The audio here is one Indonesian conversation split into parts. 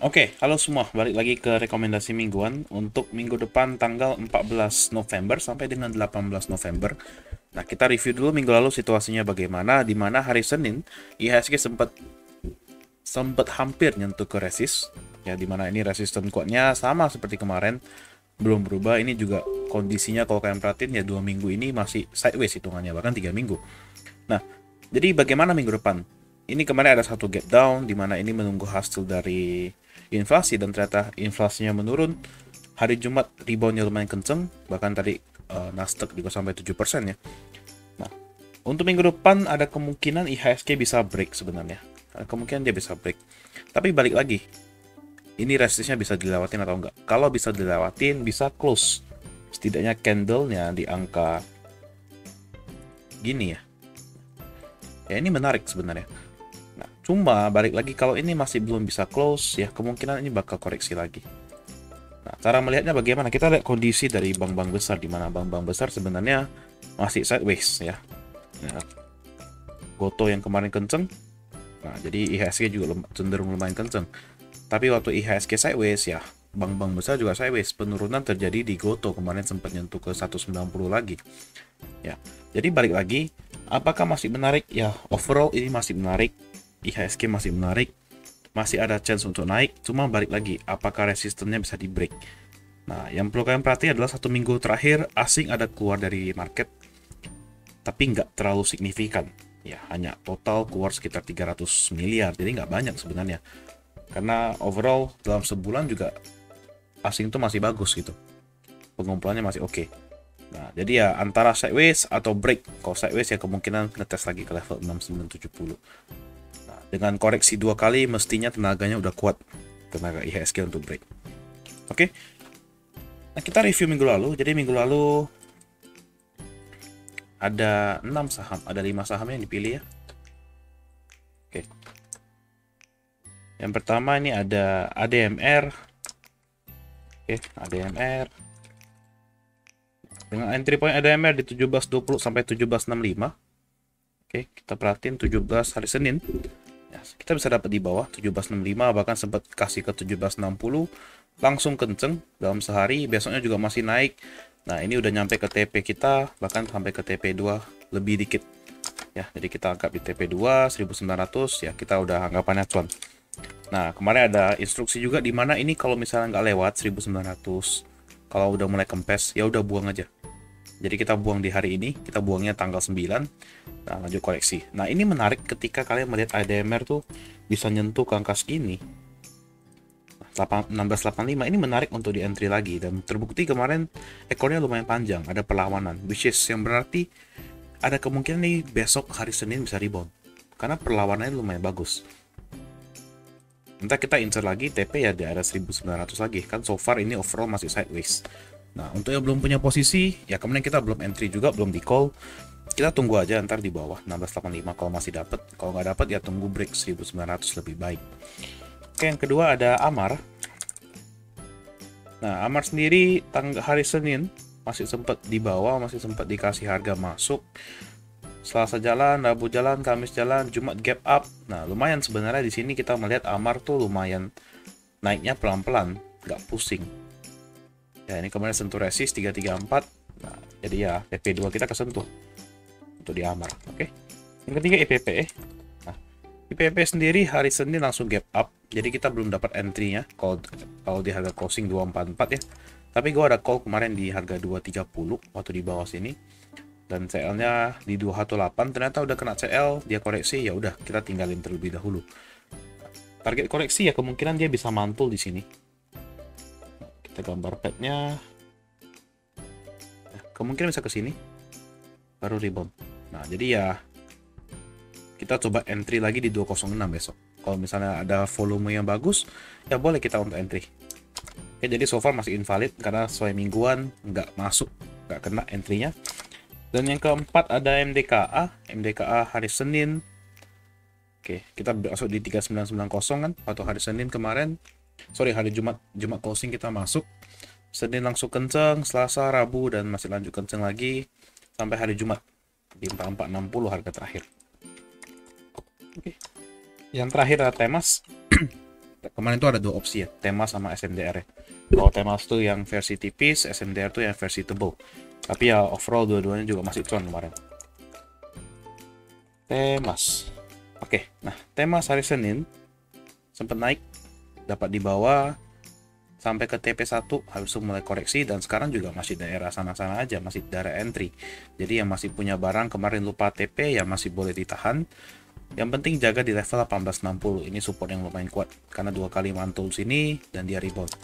Oke, halo semua. Balik lagi ke rekomendasi mingguan untuk minggu depan tanggal 14 November sampai dengan 18 November. Nah, kita review dulu minggu lalu situasinya bagaimana, di mana hari Senin IHSG sempat sempat hampir nyentuh ke resist. Ya, di mana ini resisten kuatnya sama seperti kemarin, belum berubah. Ini juga kondisinya kalau kalian perhatiin ya 2 minggu ini masih sideways hitungannya, bahkan 3 minggu. Nah, jadi bagaimana minggu depan? Ini kemarin ada satu gap down, di mana ini menunggu hasil dari inflasi, dan ternyata inflasinya menurun. Hari Jumat reboundnya lumayan kenceng, bahkan tadi Nasdaq juga sampai 7% ya. Nah, untuk minggu depan ada kemungkinan IHSG bisa break sebenarnya. Ada kemungkinan dia bisa break. Tapi balik lagi, ini resistnya bisa dilewatin atau enggak? Kalau bisa dilewatin, bisa close. Setidaknya candlenya di angka gini ya. Ya ini menarik sebenarnya. Nah, cuma balik lagi kalau ini masih belum bisa close, ya kemungkinan ini bakal koreksi lagi. Nah, cara melihatnya bagaimana? Kita lihat kondisi dari bank-bank besar, di mana bank-bank besar sebenarnya masih sideways ya. Ya, Goto yang kemarin kenceng, nah jadi IHSG juga cenderung lumayan kenceng. Tapi waktu IHSG sideways ya, bank-bank besar juga sideways. Penurunan terjadi di Goto, kemarin sempat nyentuh ke 190 lagi. Ya, jadi balik lagi, apakah masih menarik? Ya, overall ini masih menarik. IHSG masih menarik, masih ada chance untuk naik. Cuma balik lagi, apakah resistennya bisa di break? Nah, yang perlu kalian perhatikan adalah 1 minggu terakhir asing ada keluar dari market, tapi nggak terlalu signifikan. Ya, hanya total keluar sekitar 300 miliar, jadi nggak banyak sebenarnya. Karena overall dalam sebulan juga asing itu masih bagus gitu. Pengumpulannya masih oke. Nah, jadi ya antara sideways atau break. Kalau sideways ya kemungkinan ngetes lagi ke level 6970. Nah, dengan koreksi 2 kali mestinya tenaganya udah kuat, tenaga IHSG untuk break. Oke. Nah, kita review minggu lalu. Jadi minggu lalu ada 6 saham, ada 5 saham yang dipilih ya. Oke. Yang pertama ini ada ADMR. Oke, ADMR. Dengan entry point ADMR di 17.20 sampai 17.65. Oke, kita perhatiin 17 hari Senin. Ya, kita bisa dapat di bawah 17.65, bahkan sempat kasih ke 17.60. Langsung kenceng dalam sehari, besoknya juga masih naik. Nah, ini udah nyampe ke TP kita, bahkan sampai ke TP2 lebih dikit. Ya, jadi kita anggap di TP2 1900 ya, kita udah anggapannya cuan. Nah, kemarin ada instruksi juga di mana ini kalau misalnya nggak lewat 1900, kalau udah mulai kempes, ya udah buang aja. Jadi kita buang di hari ini, kita buangnya tanggal 9. Nah, lanjut koreksi. Nah, ini menarik ketika kalian melihat ADMR tuh bisa nyentuh ke angka segini. 1685 ini menarik untuk di entry lagi, dan terbukti kemarin ekornya lumayan panjang, ada perlawanan, which is yang berarti ada kemungkinan nih besok hari Senin bisa rebound karena perlawanannya lumayan bagus. Entah kita insert lagi TP ya di area 1900 lagi, kan so far ini overall masih sideways. Nah, untuk yang belum punya posisi, ya kemarin kita belum entry juga, belum di call. Kita tunggu aja ntar di bawah 1685 kalau masih dapat. Kalau nggak dapat ya tunggu break 1900 lebih baik. Oke, yang kedua ada Amar. Nah, Amar sendiri hari Senin masih sempat di bawah, masih sempat dikasih harga masuk. Selasa jalan, Rabu jalan, Kamis jalan, Jumat gap up. Nah, lumayan sebenarnya di sini kita melihat Amar tuh lumayan naiknya pelan-pelan, nggak pusing. Ya, ini kemarin sentuh resist 334. Nah, jadi ya TP2 kita kesentuh untuk di Amar. Oke. Yang ketiga IPP. Nah, IPP sendiri hari Senin langsung gap up. Jadi kita belum dapat entry-nya kalau di harga closing 244 ya. Tapi gue ada call kemarin di harga 230 waktu di bawah sini. Dan CL-nya di 218, ternyata udah kena CL, dia koreksi, ya udah kita tinggalin terlebih dahulu. Target koreksi ya kemungkinan dia bisa mantul di sini. Kita gambar pad-nya. Kemungkinan bisa ke sini baru rebound. Nah, jadi ya kita coba entry lagi di 206 besok. Kalau misalnya ada volume yang bagus, ya boleh kita untuk entry. Oke, jadi so far masih invalid karena sesuai mingguan nggak masuk, nggak kena entry-nya. Dan yang keempat ada MDKA. MDKA hari Senin. Oke, kita masuk di 3990 kan atau hari Senin kemarin. Sorry, hari Jumat closing kita masuk. Senin langsung kenceng, Selasa, Rabu, dan masih lanjut kenceng lagi sampai hari Jumat di 4460 harga terakhir. Oke. Yang terakhir ada Temas. kemarin itu ada dua opsi ya, Temas sama SMDR ya. Kalau Temas tuh yang versi tipis, SMDR tuh yang versi tebal. Tapi ya overall dua-duanya juga masih cuan kemarin. Temas. Oke, nah Temas hari Senin sempat naik, dapat dibawa sampai ke TP1, habis itu mulai koreksi, dan sekarang juga masih daerah sana-sana aja, masih daerah entry. Jadi yang masih punya barang kemarin lupa TP ya masih boleh ditahan. Yang penting jaga di level 1860, ini support yang lumayan kuat karena dua kali mantul sini dan dia rebound.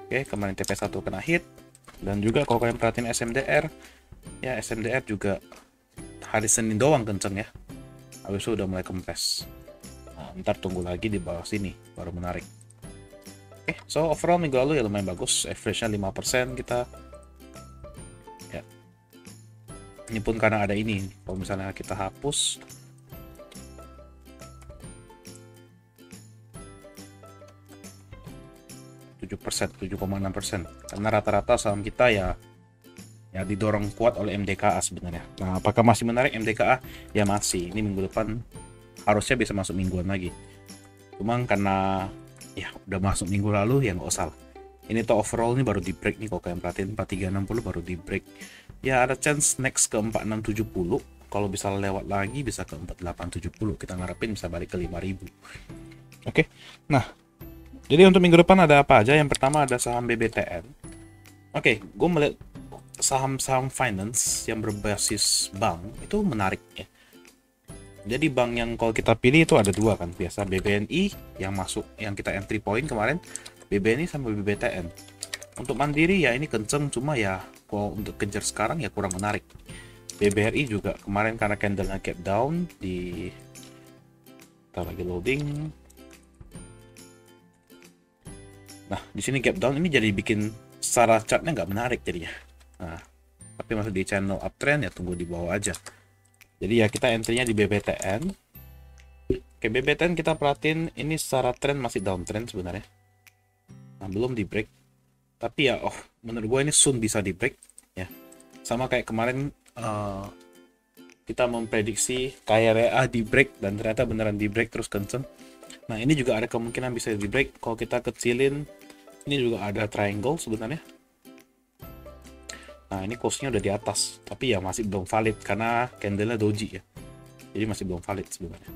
Oke, kemarin TP1 kena hit, dan juga kalau kalian perhatiin SMDR, ya SMDR juga hari Senin doang kenceng ya, habis itu udah mulai kempes. Nah, ntar tunggu lagi di bawah sini baru menarik. Oke, so overall minggu lalu ya lumayan bagus, average-nya 5% kita. Ya. Ini pun karena ada ini, kalau misalnya kita hapus 7%, 7,6%. Karena rata-rata saham kita ya didorong kuat oleh MDKA sebenarnya. Nah, apakah masih menarik MDKA? Ya masih. Ini minggu depan harusnya bisa masuk mingguan lagi. Cuma karena ya udah masuk minggu lalu ya nggak usah lah. Ini tuh overall ini baru di break nih, kalau kalian perhatiin 4360 baru di break. Ya ada chance next ke 4670. Kalau bisa lewat lagi bisa ke 4870. Kita ngarepin bisa balik ke 5000. Oke. Nah, jadi untuk minggu depan ada apa aja? Yang pertama ada saham BBTN. Oke, gue melihat saham-saham finance yang berbasis bank itu menarik ya. Jadi bank yang kalau kita pilih itu ada dua kan, biasa BBNI yang masuk, yang kita entry point kemarin, BBNI sama BBTN. Untuk mandiri ya ini kenceng, cuma ya kalau untuk kejar sekarang ya kurang menarik. BBRI juga kemarin karena candlenya gap down di, kita lagi loading. Nah di sini gap down ini jadi bikin secara chartnya nggak menarik jadinya. Nah tapi masih di channel uptrend ya tunggu di bawah aja. Jadi ya kita entry-nya di BBTN. Oke, BBTN kita perhatiin ini secara trend masih downtrend sebenarnya. Nah, belum di break. Tapi ya menurut gue ini soon bisa di break ya. Sama kayak kemarin kita memprediksi KRA di break dan ternyata beneran di break terus kenceng. Nah, ini juga ada kemungkinan bisa di break. Kalau kita kecilin, ini juga ada triangle sebenarnya. Nah ini close-nya udah di atas, tapi ya masih belum valid karena candle-nya doji ya. Jadi masih belum valid sebenarnya.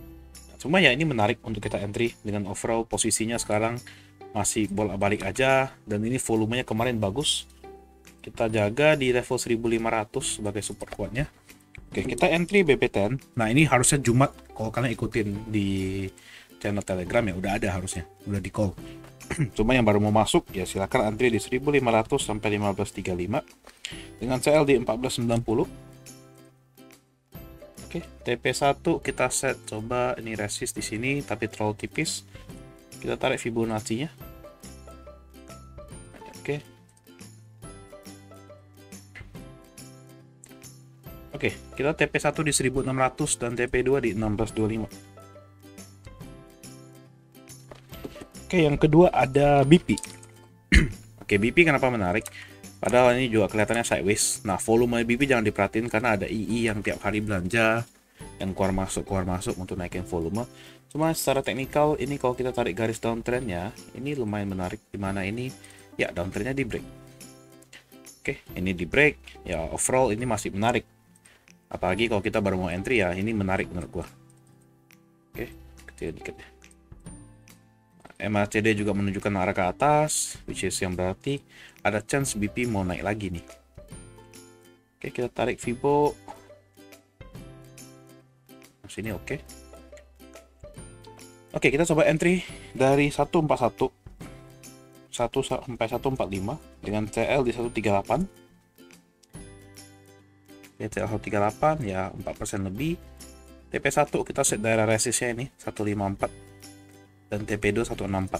Cuma ya ini menarik untuk kita entry dengan overall posisinya sekarang masih bolak-balik aja, dan ini volumenya kemarin bagus. Kita jaga di level 1500 sebagai support kuatnya. Oke, kita entry BBTN. Nah ini harusnya Jumat, kalau kalian ikutin di channel Telegram ya udah ada harusnya, udah di call. Cuma yang baru mau masuk ya silakan antri di 1500 sampai 1535 dengan CL di 1490. Oke, TP1 kita set, coba ini resist di sini tapi terlalu tipis. Kita tarik Fibonacci-nya. Oke. Oke, kita TP1 di 1600 dan TP2 di 1625. Oke, yang kedua ada BP. Oke, BP kenapa menarik? Padahal ini juga kelihatannya sideways. Nah, volume BP jangan diperhatiin karena ada II yang tiap hari belanja, yang keluar masuk untuk naikin volume. Cuma secara teknikal ini kalau kita tarik garis downtrendnya, ini lumayan menarik. Dimana ini ya downtrendnya di break. Oke, ini di break. Ya overall ini masih menarik. Apalagi kalau kita baru mau entry ya ini menarik menurut gua. Oke, kecil dikit ya. MACD juga menunjukkan arah ke atas, which is yang berarti ada chance BP mau naik lagi nih. Oke, kita tarik Fibo. Sini oke. Oke, kita coba entry dari 141 sampai 145 dengan CL di 138. Ya, CL 138 ya 4% lebih. TP1 kita set daerah resistnya ini 154. Dan TP2 164.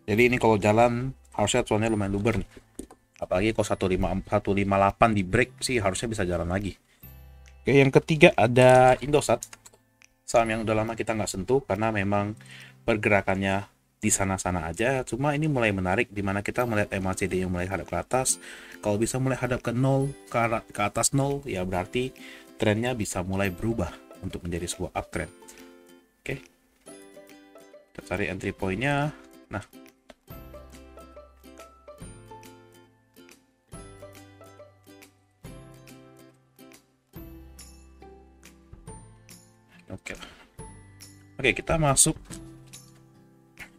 Jadi ini kalau jalan harusnya cuannya lumayan luber nih. Apalagi kalau 158 di break sih harusnya bisa jalan lagi. Oke, yang ketiga ada Indosat. Saham yang udah lama kita nggak sentuh karena memang pergerakannya di sana-sana aja. Cuma ini mulai menarik dimana kita melihat MACD yang mulai hadap ke atas. Kalau bisa mulai hadap ke 0, ke atas 0 ya berarti trennya bisa mulai berubah untuk menjadi sebuah uptrend. Oke. Kita cari entry point-nya Nah, oke. Oke, kita masuk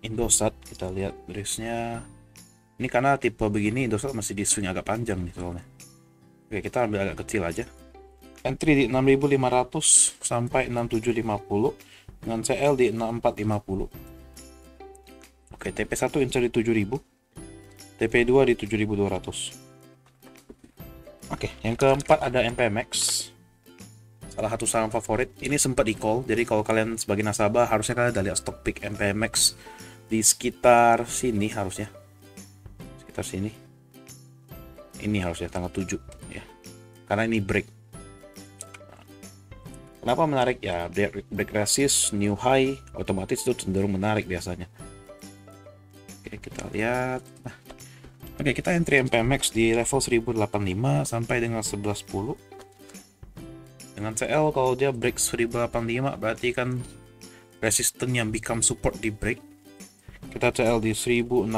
Indosat, kita lihat berisnya. Ini karena tipe begini Indosat masih di swing agak panjang nih soalnya. Oke, kita ambil agak kecil aja. Entry di 6.500 sampai 6.750 dengan CL di 6.450. Oke, TP1 incer di 7.000, TP2 di 7.200. Oke, yang keempat ada MPMX. Salah satu saham favorit. Ini sempat di call, jadi kalau kalian sebagai nasabah harusnya kalian udah lihat stock pick MPMX di sekitar sini harusnya. Sekitar sini. Ini harusnya tanggal 7 ya. Karena ini break. Kenapa menarik ya? Break resist, new high, otomatis itu cenderung menarik biasanya. Oke, kita lihat. Nah, oke, kita entry MPMX di level 1085 sampai dengan 1110. Dengan CL kalau dia break 1085 berarti kan resisten yang become support di break. Kita CL di 1065.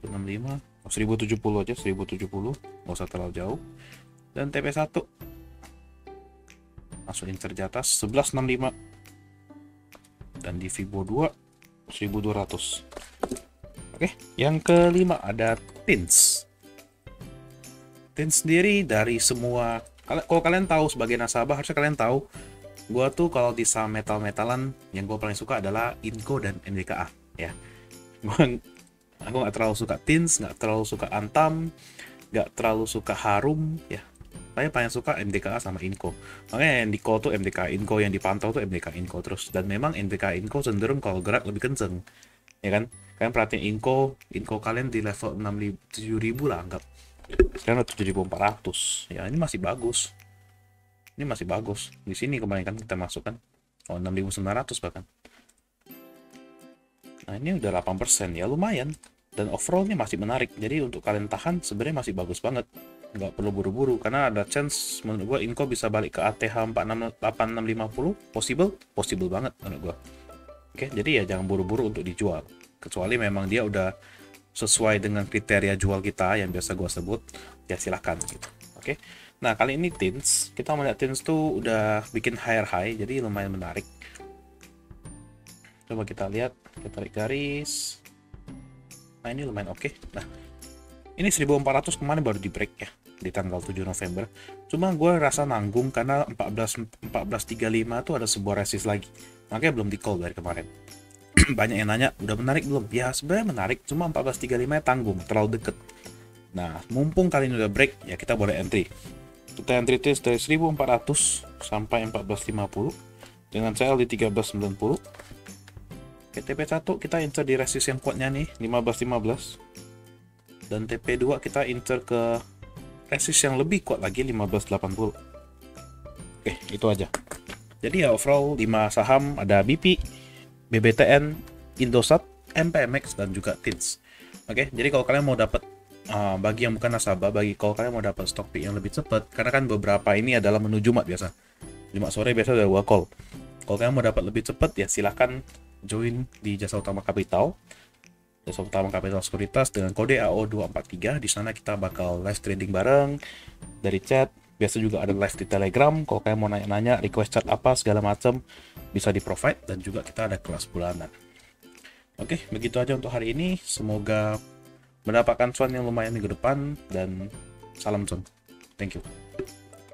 1070 aja, 1070, nggak usah terlalu jauh. Dan TP1 langsung insert di atas 1165. Dan di Fibo 2 1200. Oke, yang kelima ada TINS. TINS sendiri dari semua, kalau kalian tahu sebagai nasabah harusnya kalian tahu, gua tuh kalau di saham metal-metalan yang gua paling suka adalah Inco dan MDKA ya. Aku nggak terlalu suka TINS, nggak terlalu suka Antam, nggak terlalu suka Harum ya. Saya paling suka MDKA sama Inco. Makanya yang di call tuh MDKA Inco, yang dipantau tuh MDKA Inco terus. Dan memang MDKA Inco cenderung kalau gerak lebih kenceng, ya kan? Kalian perhatiin Inco kalian di level 6.000-7.000 lah anggap. Sekarang 7.400. Ya ini masih bagus. Ini masih bagus. Di sini kemarin kan kita masukkan 6.900 bahkan. Nah ini udah 8% ya, lumayan. Dan overallnya masih menarik. Jadi untuk kalian tahan sebenarnya masih bagus banget. Nggak perlu buru-buru karena ada chance menurut gua Inco bisa balik ke ATH 8650 possible banget menurut gua. Oke, jadi ya jangan buru-buru untuk dijual. Kecuali memang dia udah sesuai dengan kriteria jual kita yang biasa gua sebut, ya silahkan gitu. Oke. Nah, kali ini TINS, kita melihat TINS tuh udah bikin higher high, jadi lumayan menarik. Coba kita lihat, kita tarik garis. Nah, ini lumayan oke. Nah, ini 1400 kemarin baru di break ya di tanggal 7 November. Cuma gue rasa nanggung karena 1435 tuh ada sebuah resist lagi. Makanya belum di call dari kemarin. Banyak yang nanya, udah menarik belum? Ya sebenarnya menarik, cuma 1435 tanggung, terlalu deket. Nah, mumpung kali ini udah break, ya kita boleh entry. Kita entry test dari 1400 sampai 1450 dengan CL di 1390. TP1 kita insert di resist yang kuatnya nih 1515. Dan TP2 kita insert ke resist yang lebih kuat lagi 1580. Oke, itu aja. Jadi ya overall 5 saham ada BP, BBTN, Indosat, MPMX dan juga TINS. Oke, jadi kalau kalian mau dapat bagi yang bukan nasabah, kalau kalian mau dapat stock pick yang lebih cepat, karena kan beberapa ini adalah menu Jumat biasa. Jumat sore biasa udah gua call. Kalau kalian mau dapat lebih cepat ya silahkan join di Jasa Utama Kapital. Jasa Utama Kapital Sekuritas dengan kode AO243. Di sana kita bakal live trading bareng dari chat. Biasa juga ada live di Telegram. Kalau kalian mau nanya-nanya, request chat apa segala macam bisa di provide dan juga kita ada kelas bulanan. Oke, begitu aja untuk hari ini. Semoga mendapatkan cuan yang lumayan minggu depan dan salam cuan. Thank you.